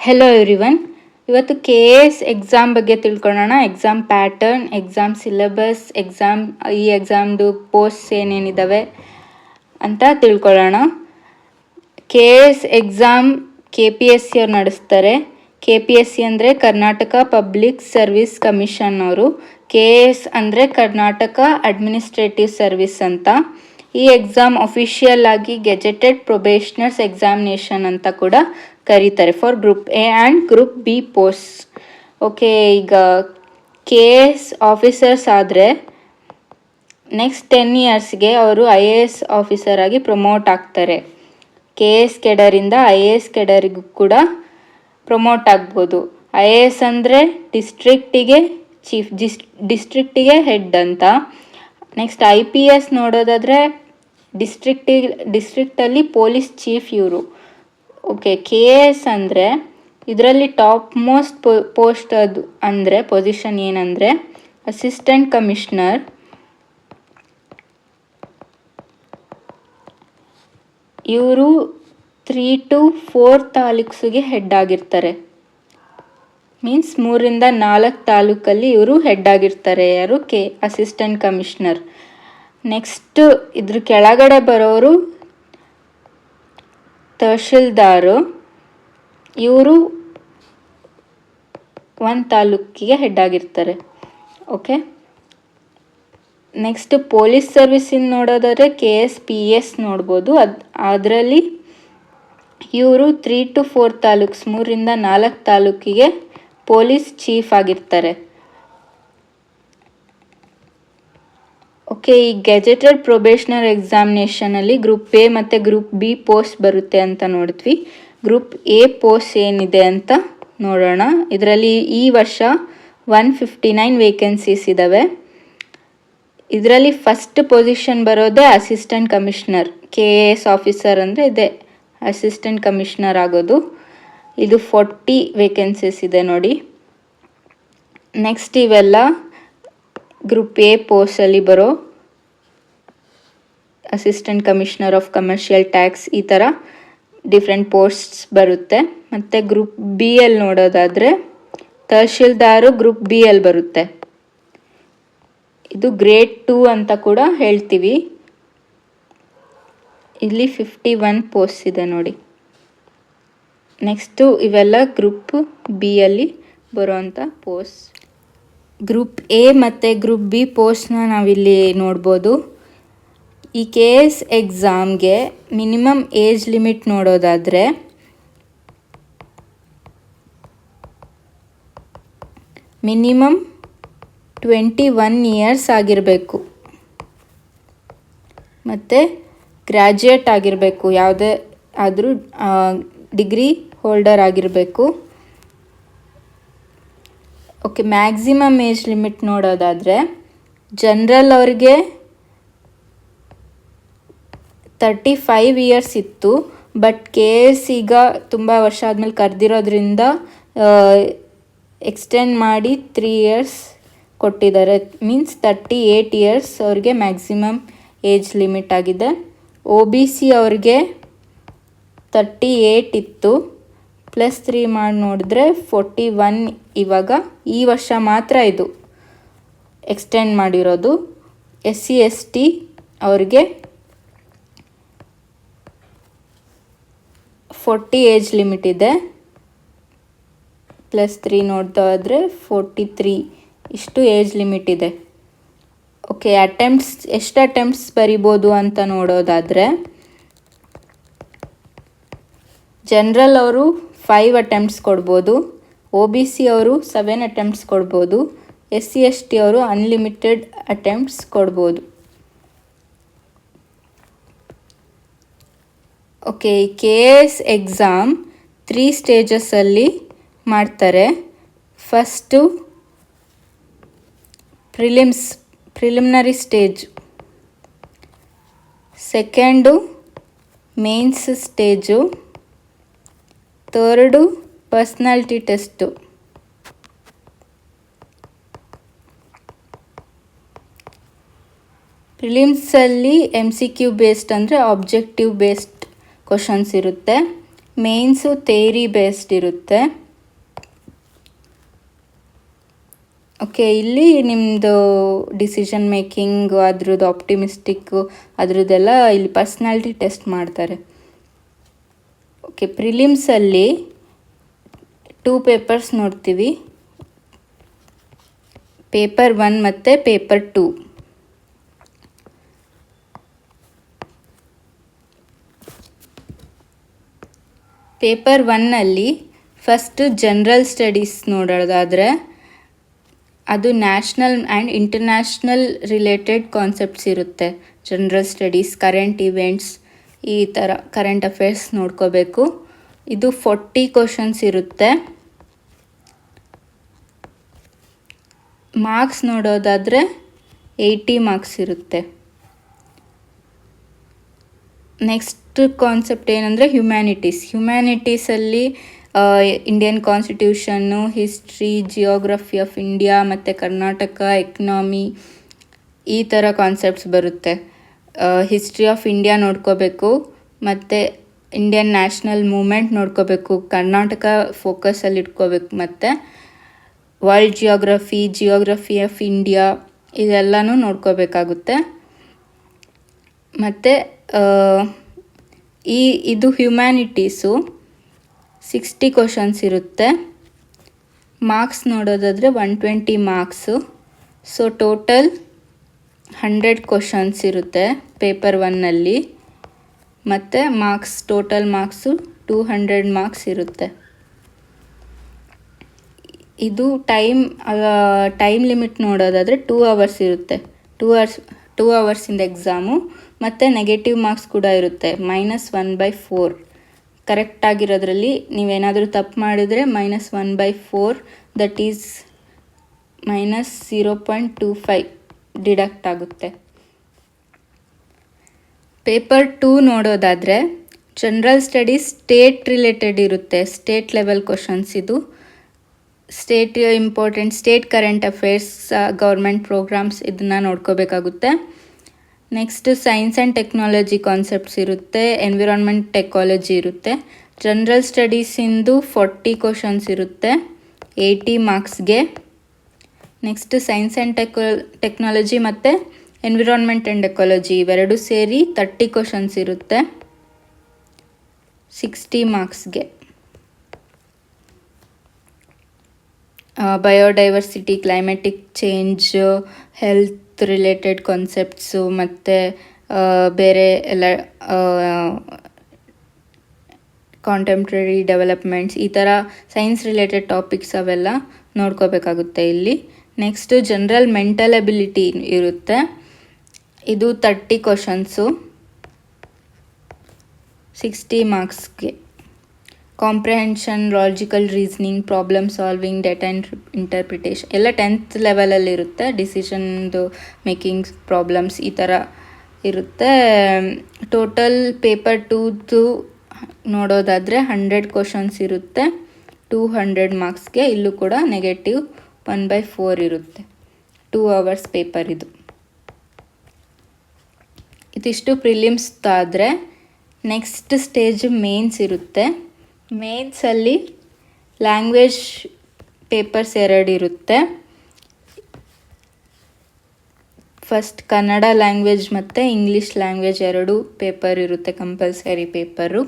Hello everyone. ಇವತ್ತು K S exam ಬಗ್ಗೆ ತಿಳ್ಕೊಳ್ಳೋಣ. ಎಕ್ಸಾಮ್ ಪ್ಯಾಟರ್ನ್, ಎಕ್ಸಾಮ್ ಸಿಲೆಬಸ್, ಈ ಎಕ್ಸಾಮ್ದು ಪೋಸ್ಟ್ ಏನೇನಿದ್ದಾವೆ ಅಂತ ತಿಳ್ಕೊಳ್ಳೋಣ. ಕೆ ಎಸ್ ಎಕ್ಸಾಮ್ KPSC ಅವ್ರು ನಡೆಸ್ತಾರೆ. KPSC ಅಂದರೆ ಕರ್ನಾಟಕ ಪಬ್ಲಿಕ್ ಸರ್ವಿಸ್ ಕಮಿಷನ್ ಅವರು. KS ಅಂದರೆ ಕರ್ನಾಟಕ ಅಡ್ಮಿನಿಸ್ಟ್ರೇಟಿವ್ ಸರ್ವಿಸ್ ಅಂತ. ಈ ಎಕ್ಸಾಮ್ ಅಫಿಷಿಯಲ್ ಆಗಿ ಗೆಜೆಟೆಡ್ ಪ್ರೊಬೇಷನರ್ಸ್ ಎಕ್ಸಾಮಿನೇಷನ್ ಅಂತ ಕೂಡ ಕರೀತಾರೆ for group A and group B post. Okay, ಈಗ KS ಆಫೀಸರ್ಸ್ ಆದರೆ ನೆಕ್ಸ್ಟ್ 10 ಇಯರ್ಸ್ಗೆ ಅವರು IAS ಆಫೀಸರ್ ಆಗಿ ಪ್ರಮೋಟ್ ಆಗ್ತಾರೆ. KS ಕೆಡರಿಂದ IAS ಕೆಡರಿಗೂ ಕೂಡ ಪ್ರಮೋಟ್ ಆಗ್ಬೋದು. IAS ಅಂದರೆ ಡಿಸ್ಟ್ರಿಕ್ಟಿಗೆ ಚೀಫ್, ಡಿಸ್ಟ್ರಿಕ್ಟಿಗೆ ಹೆಡ್ ಅಂತ. ನೆಕ್ಸ್ಟ್ IPS ನೋಡೋದಾದರೆ ಡಿಸ್ಟ್ರಿಕ್ಟಲ್ಲಿ ಪೊಲೀಸ್ ಚೀಫ್ ಇವರು. ಓಕೆ, KS ಅಂದರೆ ಇದರಲ್ಲಿ ಟಾಪ್ ಮೋಸ್ಟ್ ಪೋಸ್ಟ್ ಅದು ಅಂದರೆ ಪೊಸಿಷನ್ ಏನಂದರೆ ಅಸಿಸ್ಟೆಂಟ್ ಕಮಿಷನರ್. ಇವರು 3 to 4 ತಾಲೂಕ್ಸಿಗೆ ಹೆಡ್ ಆಗಿರ್ತಾರೆ. ಮೀನ್ಸ್ 3ರಿಂದ 4 ತಾಲೂಕಲ್ಲಿ ಇವರು ಹೆಡ್ ಆಗಿರ್ತಾರೆ. ಯಾರು? Assistant commissioner. ನೆಕ್ಸ್ಟ್ ಇದ್ರ ಕೆಳಗಡೆ ಬರೋರು ತಹಶೀಲ್ದಾರು. ಇವರು 1 ತಾಲೂಕಿಗೆ ಹೆಡ್ ಆಗಿರ್ತಾರೆ. ಓಕೆ, ನೆಕ್ಸ್ಟ್ ಪೊಲೀಸ್ ಸರ್ವಿಸಿಂದ ನೋಡೋದಾದರೆ KSPS ನೋಡ್ಬೋದು. ಅದರಲ್ಲಿ ಇವರು 3 to 4 ತಾಲೂಕ್ಸ್, 3ರಿಂದ 4 ತಾಲೂಕಿಗೆ ಪೊಲೀಸ್ ಚೀಫ್ ಆಗಿರ್ತಾರೆ. ಓಕೆ, ಈ ಗೆಜೆಟೆಡ್ ಪ್ರೊಬೇಷನರ್ ಎಕ್ಸಾಮಿನೇಷನಲ್ಲಿ ಗ್ರೂಪ್ ಎ ಮತ್ತು ಗ್ರೂಪ್ ಬಿ ಪೋಸ್ಟ್ ಬರುತ್ತೆ ಅಂತ ನೋಡಿದ್ವಿ. ಗ್ರೂಪ್ ಎ ಪೋಸ್ಟ್ ಏನಿದೆ ಅಂತ ನೋಡೋಣ. ಇದರಲ್ಲಿ ಈ ವರ್ಷ 159 ವೇಕೆನ್ಸೀಸ್ ಇದ್ದಾವೆ. ಇದರಲ್ಲಿ ಫಸ್ಟ್ ಪೊಸಿಷನ್ ಬರೋದೇ ಅಸಿಸ್ಟೆಂಟ್ ಕಮಿಷನರ್. KS ಆಫೀಸರ್ ಅಂದರೆ ಇದೆ ಅಸಿಸ್ಟೆಂಟ್ ಕಮಿಷನರ್ ಆಗೋದು. ಇದು 40 ವೇಕೆನ್ಸೀಸ್ ಇದೆ ನೋಡಿ. ನೆಕ್ಸ್ಟ್ ಇವೆಲ್ಲ ಗ್ರೂಪ್ ಎ ಪೋಸ್ಟಲ್ಲಿ ಬರೋ assistant commissioner of commercial tax, ಈ ಥರ ಡಿಫ್ರೆಂಟ್ ಪೋಸ್ಟ್ಸ್ ಬರುತ್ತೆ. ಮತ್ತು ಗ್ರೂಪ್ ಬಿ ಅಲ್ಲಿ ನೋಡೋದಾದರೆ ತಹಶೀಲ್ದಾರು ಗ್ರೂಪ್ ಬಿ ಅಲ್ಲಿ ಬರುತ್ತೆ. ಇದು ಗ್ರೇಡ್ 2 ಅಂತ ಕೂಡ ಹೇಳ್ತೀವಿ. ಇಲ್ಲಿ 51 ಪೋಸ್ಟ್ ಇದೆ ನೋಡಿ. ನೆಕ್ಸ್ಟು ಇವೆಲ್ಲ ಗ್ರೂಪ್ ಬಿ ಅಲ್ಲಿ ಬರೋವಂಥ ಪೋಸ್ಟ್. ಗ್ರೂಪ್ ಎ ಮತ್ತು ಗ್ರೂಪ್ ಬಿ ಪೋಸ್ಟ್ನ ನಾವಿಲ್ಲಿ ನೋಡ್ಬೋದು. ಈ KS ಎಕ್ಸಾಮ್ಗೆ ಮಿನಿಮಮ್ ಏಜ್ ಲಿಮಿಟ್ ನೋಡೋದಾದರೆ ಮಿನಿಮಮ್ 21 ಇಯರ್ಸ್ ಆಗಿರಬೇಕು. ಮತ್ತು ಗ್ರ್ಯಾಜುಯೇಟ್ ಆಗಿರಬೇಕು, ಯಾವುದೇ ಆದರೂ ಡಿಗ್ರಿ ಹೋಲ್ಡರ್ ಆಗಿರಬೇಕು. ಓಕೆ, ಮ್ಯಾಕ್ಸಿಮಮ್ ಏಜ್ ಲಿಮಿಟ್ ನೋಡೋದಾದರೆ ಜನರಲ್ ಅವ್ರಿಗೆ 35 ಇಯರ್ಸ್ ಇತ್ತು. ಬಟ್ KS ಈಗ ತುಂಬ ವರ್ಷ ಆದಮೇಲೆ ಕರೆದಿರೋದ್ರಿಂದ ಎಕ್ಸ್ಟೆಂಡ್ ಮಾಡಿ 3 ಇಯರ್ಸ್ ಕೊಟ್ಟಿದ್ದಾರೆ. ಮೀನ್ಸ್ 38 ಇಯರ್ಸ್ ಅವ್ರಿಗೆ ಮ್ಯಾಕ್ಸಿಮಮ್ ಏಜ್ ಲಿಮಿಟ್ ಆಗಿದೆ. OBC ಅವ್ರಿಗೆ 38 ಇತ್ತು, +3 ಮಾಡಿ ನೋಡಿದ್ರೆ 41. ಇವಾಗ ಈ ವರ್ಷ ಮಾತ್ರ ಇದು ಎಕ್ಸ್ಟೆಂಡ್ ಮಾಡಿರೋದು. SC ST ಅವ್ರಿಗೆ 40 ಏಜ್ ಲಿಮಿಟ್ ಇದೆ, +3 ನೋಡ್ತಾ ಹೋದರೆ 43 ಇಷ್ಟು ಏಜ್ ಲಿಮಿಟ್ ಇದೆ. ಓಕೆ, ಎಷ್ಟು ಅಟೆಂಪ್ಟ್ಸ್ ಬರಿಬೋದು ಅಂತ ನೋಡೋದಾದರೆ ಜನರಲ್ ಅವರು 5 ಅಟೆಂಪ್ಟ್ಸ್ ಕೊಡ್ಬೋದು, OBC ಅವರು 7 ಅಟೆಂಪ್ಟ್ಸ್ ಕೊಡ್ಬೋದು, SC ST ಅವರು ಅನ್ಲಿಮಿಟೆಡ್ ಅಟೆಂಪ್ಟ್ಸ್ ಕೊಡ್ಬೋದು. ಓಕೆ, KS ಎಕ್ಸಾಮ್ 3 ಸ್ಟೇಜಸ್ಸಲ್ಲಿ ಮಾಡ್ತಾರೆ. First preliminary stage, second mains stage, third personality test. ಪ್ರಿಲಿಮ್ಸಲ್ಲಿ MCQ ಬೇಸ್ಡ್ ಅಂದರೆ ಆಬ್ಜೆಕ್ಟಿವ್ ಬೇಸ್ಡ್ ಕ್ವಶನ್ಸ್ ಇರುತ್ತೆ. ಮೇನ್ಸು ಥಿಯರಿ ಬೇಸ್ಡ್ ಇರುತ್ತೆ. ಓಕೆ, ಇಲ್ಲಿ ನಿಮ್ಮದು ಡಿಸಿಷನ್ ಮೇಕಿಂಗು ಅದ್ರದ್ದು ಆಪ್ಟಿಮಿಸ್ಟಿಕ್ಕು ಅದ್ರದ್ದೆಲ್ಲ ಇಲ್ಲಿ ಪರ್ಸ್ನಾಲಿಟಿ ಟೆಸ್ಟ್ ಮಾಡ್ತಾರೆ. ಓಕೆ, ಪ್ರಿಲಿಮ್ಸಲ್ಲಿ 2 ಪೇಪರ್ಸ್ ನೋಡ್ತೀವಿ, ಪೇಪರ್ 1 ಮತ್ತು ಪೇಪರ್ 2. ಪೇಪರ್ 1ನಲ್ಲಿ ಫಸ್ಟು ಜನರಲ್ ಸ್ಟಡೀಸ್ ನೋಡೋದಾದರೆ ಅದು national and international related concepts ಇರುತ್ತೆ. ಜನರಲ್ ಸ್ಟಡೀಸ್, ಕರೆಂಟ್ ಇವೆಂಟ್ಸ್, ಈ ಥರ ಕರೆಂಟ್ ಅಫೇರ್ಸ್ ನೋಡ್ಕೋಬೇಕು. ಇದು 40 ಕ್ವಶನ್ಸ್ ಇರುತ್ತೆ. ಮಾರ್ಕ್ಸ್ ನೋಡೋದಾದರೆ 80 ಮಾರ್ಕ್ಸ್ ಇರುತ್ತೆ. ನೆಕ್ಸ್ಟ್ ಕಾನ್ಸೆಪ್ಟ್ ಏನಂದರೆ ಹ್ಯುಮ್ಯಾನಿಟೀಸಲ್ಲಿ Indian constitution, history, geography of India ಮತ್ತು ಕರ್ನಾಟಕ, ಎಕನಾಮಿ, ಈ ಥರ ಕಾನ್ಸೆಪ್ಟ್ಸ್ ಬರುತ್ತೆ. ಹಿಸ್ಟ್ರಿ ಆಫ್ ಇಂಡಿಯಾ ನೋಡ್ಕೋಬೇಕು, ಮತ್ತು ಇಂಡಿಯನ್ ನ್ಯಾಷನಲ್ ಮೂಮೆಂಟ್ ನೋಡ್ಕೋಬೇಕು, ಕರ್ನಾಟಕ ಫೋಕಸಲ್ಲಿ ಇಟ್ಕೋಬೇಕು, ಮತ್ತು ವರ್ಲ್ಡ್ ಜಿಯೋಗ್ರಫಿ ಆಫ್ ಇಂಡಿಯಾ ಇದೆಲ್ಲನೂ ನೋಡ್ಕೋಬೇಕಾಗುತ್ತೆ. ಮತ್ತು ಇದು ಹ್ಯುಮ್ಯಾನಿಟೀಸು 60 ಕ್ವಶನ್ಸ್ ಇರುತ್ತೆ. ಮಾರ್ಕ್ಸ್ ನೋಡೋದಾದರೆ 120 ಮಾರ್ಕ್ಸು. ಸೊ ಟೋಟಲ್ 100 ಕ್ವಶನ್ಸ್ ಇರುತ್ತೆ ಪೇಪರ್ 1ನಲ್ಲಿ, ಮತ್ತು ಟೋಟಲ್ ಮಾರ್ಕ್ಸು 200 ಮಾರ್ಕ್ಸ್ ಇರುತ್ತೆ. ಇದು ಟೈಮ್ ಲಿಮಿಟ್ ನೋಡೋದಾದರೆ 2 ಅವರ್ಸ್ ಇರುತ್ತೆ. 2 ಅವರ್ಸಿಂದ ಎಕ್ಸಾಮು, ಮತ್ತು ನೆಗೆಟಿವ್ ಮಾರ್ಕ್ಸ್ ಕೂಡ ಇರುತ್ತೆ, -1/4. ಕರೆಕ್ಟ್ ಆಗಿರೋದ್ರಲ್ಲಿ ನೀವೇನಾದರೂ ತಪ್ಪು ಮಾಡಿದರೆ -1/4, ದಟ್ ಈಸ್ -0.25 ಡಿಡಕ್ಟ್ ಆಗುತ್ತೆ. ಪೇಪರ್ 2 ನೋಡೋದಾದರೆ ಜನರಲ್ ಸ್ಟಡೀಸ್ ಸ್ಟೇಟ್ ರಿಲೇಟೆಡ್ ಇರುತ್ತೆ, ಸ್ಟೇಟ್ ಲೆವೆಲ್ ಕ್ವಶನ್ಸ್. ಇದು state important, state current affairs, government programs ಇದನ್ನು ನೋಡ್ಕೋಬೇಕಾಗುತ್ತೆ. Next science and technology concepts ಇರುತ್ತೆ, ಎನ್ವಿರಾನ್ಮೆಂಟ್ ಟೆಕ್ನಾಲಜಿ ಇರುತ್ತೆ. ಜನರಲ್ ಸ್ಟಡೀಸಿಂದು 40 ಕ್ವಶನ್ಸ್ ಇರುತ್ತೆ 80 ಮಾರ್ಕ್ಸ್ಗೆ. ನೆಕ್ಸ್ಟ್ ಸೈನ್ಸ್ ಆ್ಯಂಡ್ ಟೆಕ್ನಾಲಜಿ ಮತ್ತು ಎನ್ವಿರಾನ್ಮೆಂಟ್ ಆ್ಯಂಡ್ ಎಕಾಲಜಿ ಇವೆರಡು ಸೇರಿ 30 ಕ್ವಶನ್ಸ್ ಇರುತ್ತೆ 60 ಮಾರ್ಕ್ಸ್ಗೆ. Biodiversity, climatic change, health related concepts, ಮತ್ತು ಬೇರೆ ಎಲ್ಲ ಕಾಂಟೆಂಪ್ರರಿ ಡೆವಲಪ್ಮೆಂಟ್ಸ್, ಈ ಥರ ಸೈನ್ಸ್ ರಿಲೇಟೆಡ್ ಟಾಪಿಕ್ಸ್ ಅವೆಲ್ಲ ನೋಡ್ಕೋಬೇಕಾಗುತ್ತೆ ಇಲ್ಲಿ. ನೆಕ್ಸ್ಟು ಜನರಲ್ ಮೆಂಟಲ್ ಎಬಿಲಿಟಿ ಇರುತ್ತೆ, ಇದು 30 ಕ್ವಶನ್ಸು 60 ಮಾರ್ಕ್ಸ್ಗೆ. Comprehension, logical reasoning, problem solving, data interpretation ಎಲ್ಲ 10th ಲೆವೆಲಲ್ಲಿರುತ್ತೆ. ಡಿಸಿಷನ್ದು ಮೇಕಿಂಗ್ ಪ್ರಾಬ್ಲಮ್ಸ್ ಈ ಥರ ಇರುತ್ತೆ. ಟೋಟಲ್ ಪೇಪರ್ 2 ನೋಡೋದಾದರೆ 100 ಕ್ವಶನ್ಸ್ ಇರುತ್ತೆ 200 ಮಾರ್ಕ್ಸ್ಗೆ. ಇಲ್ಲೂ ಕೂಡ ನೆಗೆಟಿವ್ 1/4 ಇರುತ್ತೆ. 2 ಅವರ್ಸ್ ಪೇಪರ್ ಇದು. ಇದಿಷ್ಟು ಪ್ರಿಲಿಮ್ಸ್ ಆದರೆ ನೆಕ್ಸ್ಟ್ ಸ್ಟೇಜ್ ಮೇನ್ಸ್ ಇರುತ್ತೆ. ಮೇನ್ಸಲ್ಲಿ ಲ್ಯಾಂಗ್ವೇಜ್ ಪೇಪರ್ಸ್ 2 ಇರುತ್ತೆ. ಫಸ್ಟ್ ಕನ್ನಡ ಲ್ಯಾಂಗ್ವೇಜ್ ಮತ್ತು ಇಂಗ್ಲೀಷ್ ಲ್ಯಾಂಗ್ವೇಜ್ 2 ಪೇಪರ್ ಇರುತ್ತೆ, ಕಂಪಲ್ಸರಿ ಪೇಪರು.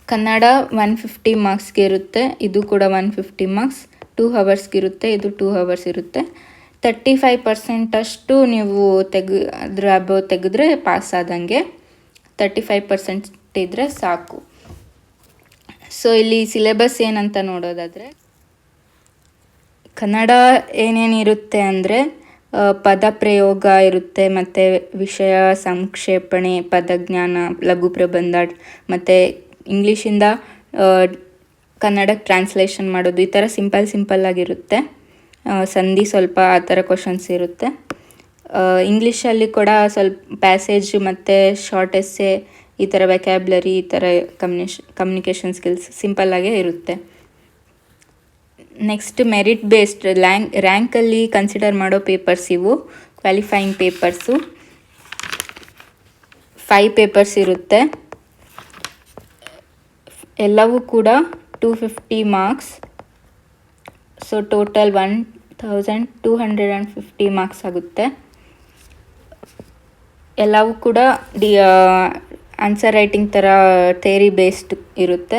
ಕನ್ನಡ 150 ಮಾರ್ಕ್ಸ್ಗೆ ಇರುತ್ತೆ, ಇದು ಕೂಡ 150 ಮಾರ್ಕ್ಸ್. 2 ಅವರ್ಸ್ಗಿರುತ್ತೆ, ಇದು 2 ಅವರ್ಸ್ ಇರುತ್ತೆ. 35% ಅಷ್ಟು ನೀವು ತೆಗೆದ್ರೆ ಪಾಸ್ ಆದಂಗೆ. 35% ಇದ್ದರೆ ಸಾಕು. ಸೊ ಇಲ್ಲಿ ಸಿಲೆಬಸ್ ಏನಂತ ನೋಡೋದಾದರೆ ಕನ್ನಡ ಏನೇನಿರುತ್ತೆ ಅಂದರೆ ಪದ ಪ್ರಯೋಗ ಇರುತ್ತೆ, ಮತ್ತು ವಿಷಯ ಸಂಕ್ಷೇಪಣೆ, ಪದಜ್ಞಾನ, ಲಘು ಪ್ರಬಂಧ, ಮತ್ತು ಇಂಗ್ಲೀಷಿಂದ ಕನ್ನಡಕ್ಕೆ ಟ್ರಾನ್ಸ್ಲೇಷನ್ ಮಾಡೋದು, ಈ ಥರ ಸಿಂಪಲ್ ಆಗಿರುತ್ತೆ. ಸಂಧಿ ಸ್ವಲ್ಪ ಆ ಥರ ಕ್ವಶನ್ಸ್ ಇರುತ್ತೆ. ಇಂಗ್ಲೀಷಲ್ಲಿ ಕೂಡ ಸ್ವಲ್ಪ ಪ್ಯಾಸೇಜ್ ಮತ್ತು ಶಾರ್ಟ್ ಎಸ್ಸೆ, ಈ ಥರ ವ್ಯಾಕ್ಯಾಬ್ಲರಿ, ಈ ಥರ ಕಮ್ಯುನಿಕೇಷನ್ ಸ್ಕಿಲ್ಸ್ ಸಿಂಪಲ್ಲಾಗೇ ಇರುತ್ತೆ. ನೆಕ್ಸ್ಟ್ ಮೆರಿಟ್ ಬೇಸ್ಡ್ ರ್ಯಾಂಕಲ್ಲಿ ಕನ್ಸಿಡರ್ ಮಾಡೋ ಪೇಪರ್ಸ್ ಇವು ಕ್ವಾಲಿಫೈಯಿಂಗ್ ಪೇಪರ್ಸು. 5 ಪೇಪರ್ಸ್ ಇರುತ್ತೆ. ಎಲ್ಲವೂ ಕೂಡ 250 ಮಾರ್ಕ್ಸ್. ಸೊ ಟೋಟಲ್ 1250 ಮಾರ್ಕ್ಸ್ ಆಗುತ್ತೆ. ಎಲ್ಲವೂ ಕೂಡ ಆನ್ಸರ್ ರೈಟಿಂಗ್ ಥರ ಥೇರಿ ಬೇಸ್ಡ್ ಇರುತ್ತೆ.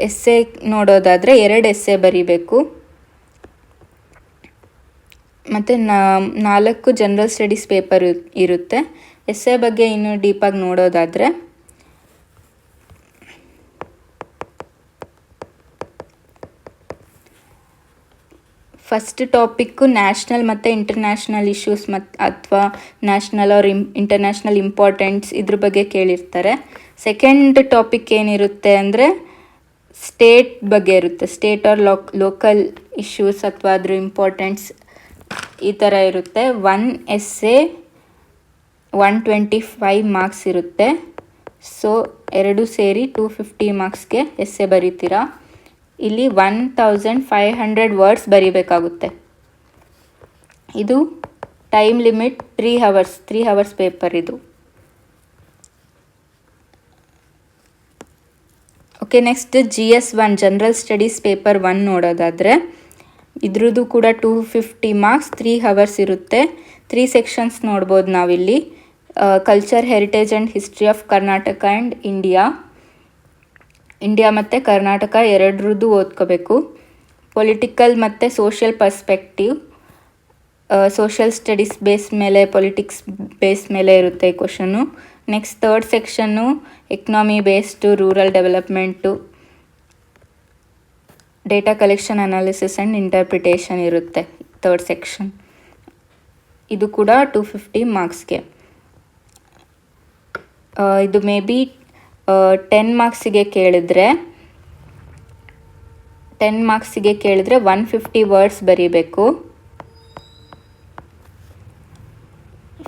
ಎಸ್ಸೆ ನೋಡೋದಾದರೆ 2 ಎಸ್ಸೆ ಬರೀಬೇಕು. ಮತ್ತು 4 ಜನರಲ್ ಸ್ಟಡೀಸ್ ಪೇಪರ್ ಇರುತ್ತೆ. ಎಸ್ಸೆ ಬಗ್ಗೆ ಇನ್ನೂ ಡೀಪಾಗಿ ನೋಡೋದಾದರೆ ಫಸ್ಟ್ ಟಾಪಿಕ್ಕು ನ್ಯಾಷನಲ್ ಮತ್ತು ಇಂಟರ್ನ್ಯಾಷನಲ್ ಇಶ್ಯೂಸ್ ಅಥವಾ ನ್ಯಾಷನಲ್ ಆರ್ ಇಂಟರ್ನ್ಯಾಷನಲ್ ಇಂಪಾರ್ಟೆಂಟ್ಸ್ ಇದ್ರ ಬಗ್ಗೆ ಕೇಳಿರ್ತಾರೆ. ಸೆಕೆಂಡ್ ಟಾಪಿಕ್ ಏನಿರುತ್ತೆ ಅಂದರೆ ಸ್ಟೇಟ್ ಬಗ್ಗೆ ಇರುತ್ತೆ. ಸ್ಟೇಟ್ ಆರ್ ಲೋಕಲ್ ಇಶ್ಯೂಸ್ ಅಥವಾ ಅದ್ರ ಇಂಪಾರ್ಟೆಂಟ್ಸ್ ಈ ಥರ ಇರುತ್ತೆ. 1 ಎಸ್ಸೆ 125 ಮಾರ್ಕ್ಸ್ ಇರುತ್ತೆ. ಸೊ 2 ಸೇರಿ 250 ಮಾರ್ಕ್ಸ್ಗೆ ಎಸ್ಸೆ ಬರೀತೀರಾ. ಇಲ್ಲಿ 1500 ವರ್ಡ್ಸ್ ಬರೀಬೇಕಾಗುತ್ತೆ. ಇದು ಟೈಮ್ ಲಿಮಿಟ್ 3 ಅವರ್ಸ್ ಪೇಪರ್ ಇದು. Okay, next GS1 general studies paper 1 ನೋಡೋದಾದರೆ ಇದ್ರದ್ದು ಕೂಡ 250 ಮಾರ್ಕ್ಸ್, 3 ಅವರ್ಸ್ ಇರುತ್ತೆ. 3 ಸೆಕ್ಷನ್ಸ್ ನೋಡ್ಬೋದು ನಾವಿಲ್ಲಿ. Culture, heritage and history of Karnataka and India ಮತ್ತು ಕರ್ನಾಟಕ ಎರಡರದ್ದು ಓದ್ಕೋಬೇಕು. ಪೊಲಿಟಿಕಲ್ ಮತ್ತು social perspective, social studies base ಮೇಲೆ, ಪೊಲಿಟಿಕ್ಸ್ ಬೇಸ್ ಮೇಲೆ ಇರುತ್ತೆ ಈ question. Next third section economy based, rural development, data collection, analysis and interpretation ಇರುತ್ತೆ ಥರ್ಡ್ ಸೆಕ್ಷನ್. ಇದು ಕೂಡ 250 ಮಾರ್ಕ್ಸ್ಗೆ. ಇದು ಮೇ ಬಿ 10 ಮಾರ್ಕ್ಸಿಗೆ ಕೇಳಿದ್ರೆ 150 ವರ್ಡ್ಸ್ ಬರೀಬೇಕು.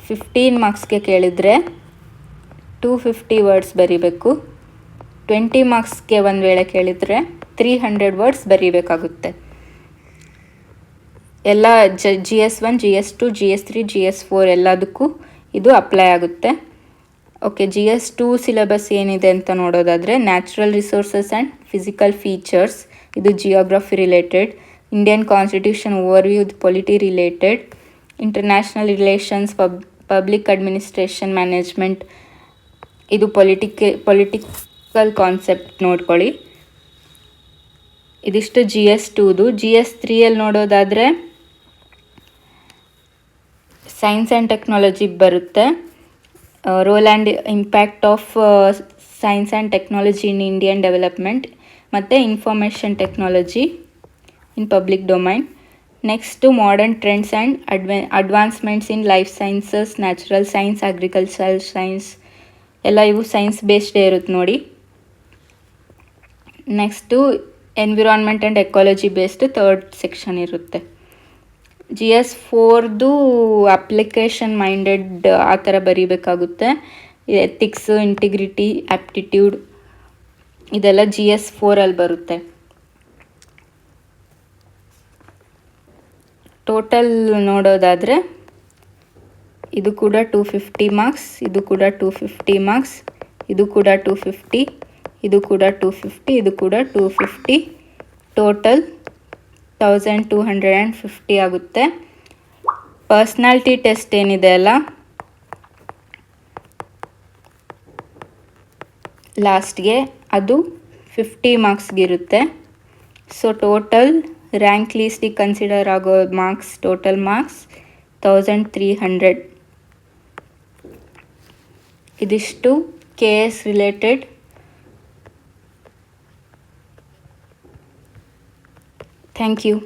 15 ಮಾರ್ಕ್ಸ್ಗೆ ಕೇಳಿದರೆ 250 ವರ್ಡ್ಸ್ ಬರೀಬೇಕು. 20 ಮಾರ್ಕ್ಸ್ಗೆ ಒಂದು ವೇಳೆ ಕೇಳಿದರೆ 300 ವರ್ಡ್ಸ್ ಬರೀಬೇಕಾಗುತ್ತೆ. ಎಲ್ಲ GS1, GS2, GS3, GS4 ಎಲ್ಲದಕ್ಕೂ ಇದು ಅಪ್ಲೈ ಆಗುತ್ತೆ. ಓಕೆ, GS2 ಸಿಲೆಬಸ್ ಏನಿದೆ ಅಂತ ನೋಡೋದಾದರೆ natural resources and physical features, ಇದು geography related. Indian constitution overview, ಇದು polity related. International relations, public administration management, ಇದು ಪೊಲಿಟಿಕಲ್ ಕಾನ್ಸೆಪ್ಟ್ ನೋಡ್ಕೊಳ್ಳಿ. ಇದಿಷ್ಟು GS2ದು. GS3ಯಲ್ಲಿ ನೋಡೋದಾದರೆ ಸೈನ್ಸ್ ಆ್ಯಂಡ್ ಟೆಕ್ನಾಲಜಿ ಬರುತ್ತೆ. Role and impact of science and technology in Indian development ಮತ್ತು information technology in public domain. Next modern trends and advancements in life sciences, natural science, agricultural science ಎಲ್ಲ ಇವು science ಬೇಸ್ಡೇ ಇರುತ್ತೆ ನೋಡಿ. Next environment and ecology based third section ಇರುತ್ತೆ. GS4ದು application minded ಆ ಥರ ಬರೀಬೇಕಾಗುತ್ತೆ. Ethics, integrity, aptitude ಇದೆಲ್ಲ GS4ಅಲ್ಲಿ ಬರುತ್ತೆ. ಟೋಟಲ್ ನೋಡೋದಾದರೆ ಇದು ಕೂಡ 250 ಮಾರ್ಕ್ಸ್, ಇದು ಕೂಡ 250 ಮಾರ್ಕ್ಸ್, ಇದು ಕೂಡ 250, ಇದು ಕೂಡ 250, ಇದು ಕೂಡ 250. ಟೋಟಲ್ 1250 ಆಗುತ್ತೆ. ಪರ್ಸ್ನಾಲಿಟಿ ಟೆಸ್ಟ್ ಏನಿದೆ ಅಲ್ಲ ಲಾಸ್ಟ್ಗೆ, ಅದು 50 ಮಾರ್ಕ್ಸ್ಗಿರುತ್ತೆ. ಸೊ ಟೋಟಲ್ ರ್ಯಾಂಕ್ ಲೀಸ್ಟಿಗೆ ಕನ್ಸಿಡರ್ ಆಗೋ ಮಾರ್ಕ್ಸ್, ಟೋಟಲ್ ಮಾರ್ಕ್ಸ್ 1300. ಇದಿಷ್ಟು KS ರಿಲೇಟೆಡ್. Thank you.